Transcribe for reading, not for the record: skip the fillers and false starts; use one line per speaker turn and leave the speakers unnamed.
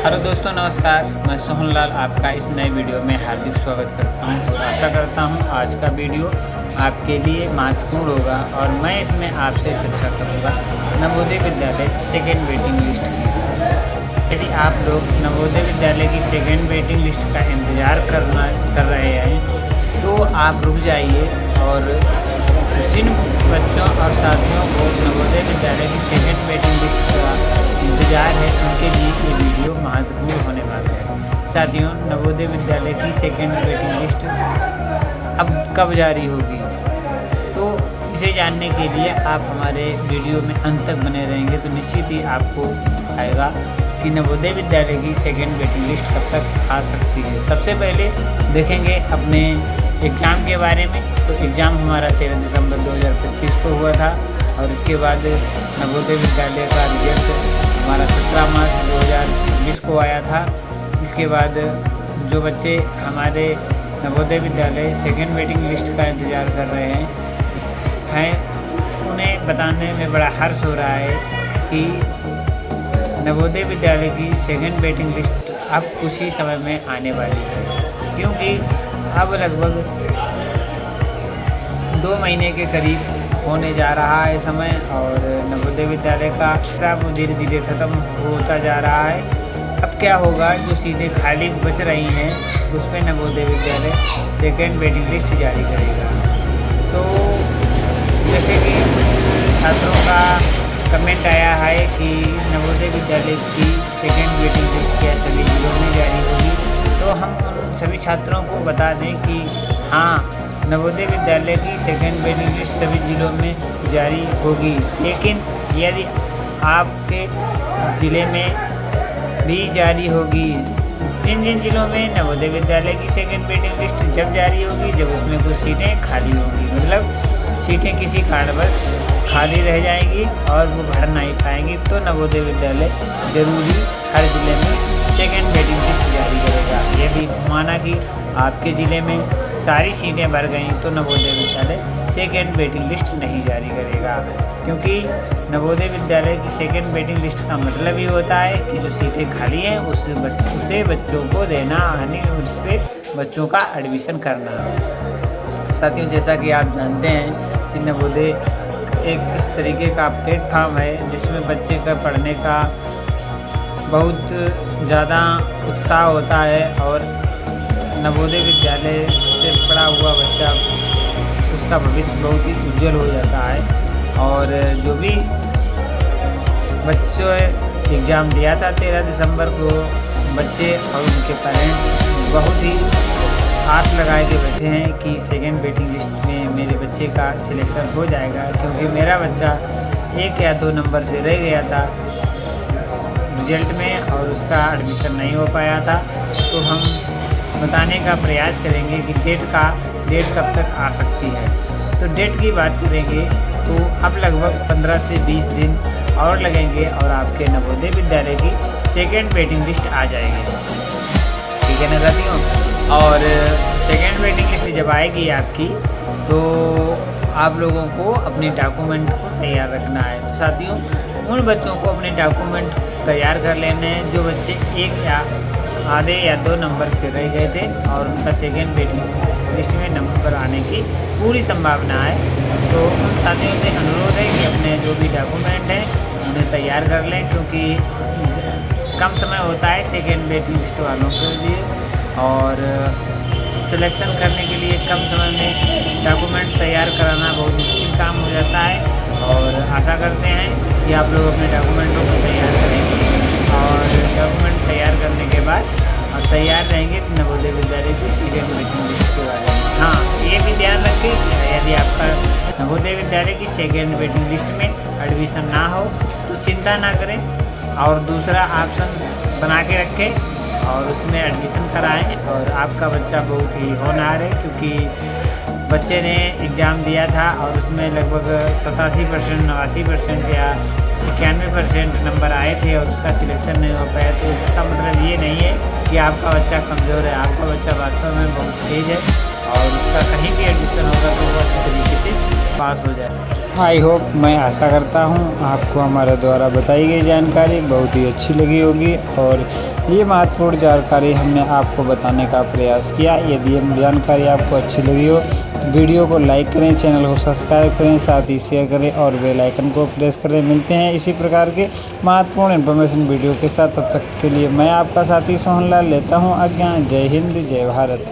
Hello दोस्तों, नमस्कार। मैं सोहन लाल आपका इस नए वीडियो में हार्दिक स्वागत करता हूं और आशा करता हूं आज का वीडियो आपके लिए महत्वपूर्ण होगा और मैं इसमें आपसे चर्चा करूंगा Navodaya Vidyalaya second waiting list की। यदि आप लोग नवोदय विद्यालय की सेकेंड वेटिंग लिस्ट का इंतज़ार कर रहे हैं तो आप रुक जाइए और जिन बच्चों और साथियों को नवोदय विद्यालय की सेकेंड वेटिंग लिस्ट का इंतज़ार है उनके लिए ये वीडियो महत्वपूर्ण होने वाला है। साथियों, नवोदय विद्यालय की सेकेंड वेटिंग लिस्ट अब कब जारी होगी, तो इसे जानने के लिए आप हमारे वीडियो में अंत तक बने रहेंगे तो निश्चित ही आपको आएगा कि नवोदय विद्यालय की सेकेंड वेटिंग लिस्ट कब तक आ सकती है। सबसे पहले देखेंगे अपने एग्ज़ाम के बारे में। तो एग्ज़ाम हमारा 13 दिसंबर 2025 को हुआ था और इसके बाद नवोदय विद्यालय का रिजल्ट हमारा 17 मार्च 2026 को आया था। इसके बाद जो बच्चे हमारे Navodaya Vidyalaya second waiting list का इंतज़ार कर रहे हैं उन्हें बताने में बड़ा हर्ष हो रहा है कि नवोदय विद्यालय की सेकेंड वेटिंग लिस्ट अब कुछ ही समय में आने वाली है, क्योंकि अब लगभग 2 महीने के करीब होने जा रहा है समय और नवोदय विद्यालय का वो धीरे धीरे ख़त्म होता जा रहा है। अब क्या होगा, जो सीटें खाली बच रही हैं उस पर Navodaya Vidyalaya second waiting list जारी करेगा। तो जैसे कि छात्रों का कमेंट आया है कि नवोदय विद्यालय की सेकेंड वेटिंग लिस्ट क्या सभी जिलों में जारी होगी, तो हम उन सभी छात्रों को बता दें कि हाँ, नवोदय विद्यालय की सेकेंड वेटिंग लिस्ट सभी जिलों में जारी होगी। लेकिन यदि आपके ज़िले में भी जारी होगी, जिन जिन जिलों में नवोदय विद्यालय की सेकेंड वेटिंग लिस्ट जब जारी होगी जब उसमें कुछ सीटें खाली होंगी, मतलब सीटें किसी कारणवश खाली रह जाएंगी और वो भर नहीं पाएंगी, तो नवोदय विद्यालय ज़रूरी हर ज़िले में सेकेंड वेटिंग लिस्ट जारी करेगा। यदि माना कि आपके ज़िले में सारी सीटें भर गई तो Navodaya Vidyalaya second waiting list नहीं जारी करेगा, क्योंकि नवोदय विद्यालय की सेकेंड वेटिंग लिस्ट का मतलब ही होता है कि जो सीटें खाली हैं उसे बच्चों को देना, यानी उस पर बच्चों का एडमिशन करना। साथियों, जैसा कि आप जानते हैं कि नवोदय एक इस तरीके का प्लेटफॉर्म है जिसमें बच्चे का पढ़ने का बहुत ज़्यादा उत्साह होता है और नवोदय विद्यालय से पढ़ा हुआ बच्चा उसका भविष्य बहुत ही उज्जवल हो जाता है। और जो भी बच्चों एग्ज़ाम दिया था 13 दिसंबर को, बच्चे और उनके पेरेंट्स बहुत ही आस लगाए के बैठे हैं कि सेकेंड वेटिंग लिस्ट में मेरे बच्चे का सिलेक्शन हो जाएगा, क्योंकि मेरा बच्चा 1 या 2 नंबर से रह गया था रिजल्ट में और उसका एडमिशन नहीं हो पाया था। तो हम बताने का प्रयास करेंगे कि डेट कब तक आ सकती है। तो डेट की बात करेंगे तो अब लगभग 15 से 20 दिन और लगेंगे और आपके नवोदय विद्यालय की सेकेंड वेटिंग लिस्ट आ जाएगी। ठीक है ना साथियों? और सेकेंड वेटिंग लिस्ट जब आएगी आपकी तो आप लोगों को अपने डॉक्यूमेंट को तैयार रखना है। तो साथियों, उन बच्चों को अपने डॉक्यूमेंट तैयार कर लेने हैं जो बच्चे 1 या आधे या 2 नंबर से रह गए थे और उनका सेकेंड वेटिंग लिस्ट में नंबर आने की पूरी संभावना है। तो उन साथियों से अनुरोध है कि अपने जो भी डॉक्यूमेंट हैं उन्हें तैयार कर लें, क्योंकि कम समय होता है सेकेंड वेटिंग लिस्ट वालों के लिए और सिलेक्शन करने के लिए कम समय में डॉक्यूमेंट तैयार कराना बहुत मुश्किल काम हो जाता है। और आशा करते हैं कि आप लोग अपने डॉक्यूमेंटों को तैयार करेंगे और डॉक्यूमेंट तैयार करने के बाद और तैयार रहेंगे नवोदय विद्यालय की सेकेंड वेटिंग लिस्ट के बारे में। हाँ, ये भी ध्यान रखें कि यदि आपका नवोदय विद्यालय की सेकेंड वेटिंग लिस्ट में एडमिशन ना हो तो चिंता ना करें और दूसरा ऑप्शन बना के रखें और उसमें एडमिशन कराएं। और आपका बच्चा बहुत ही होनहार है, क्योंकि बच्चे ने एग्ज़ाम दिया था और उसमें लगभग 87%, 89% या 91% नंबर आए थे और उसका सिलेक्शन नहीं हो पाया। तो इसका मतलब ये नहीं है कि आपका बच्चा कमज़ोर है, आपका बच्चा वास्तव में बहुत तेज़ है और उसका कहीं भी एडमिशन होगा तो वो अच्छी तरीके से पास हो जाए। आई होप, मैं आशा करता हूँ आपको हमारे द्वारा बताई गई जानकारी बहुत ही अच्छी लगी होगी और ये महत्वपूर्ण जानकारी हमने आपको बताने का प्रयास किया। यदि ये जानकारी आपको अच्छी लगी हो तो वीडियो को लाइक करें, चैनल को सब्सक्राइब करें, साथ ही शेयर करें और बेल आइकन को प्रेस करें। मिलते हैं इसी प्रकार के महत्वपूर्ण इन्फॉर्मेशन वीडियो के साथ। तब तक के लिए मैं आपका साथी सोहन लाल लेता हूँ आज्ञा। जय हिंद, जय भारत।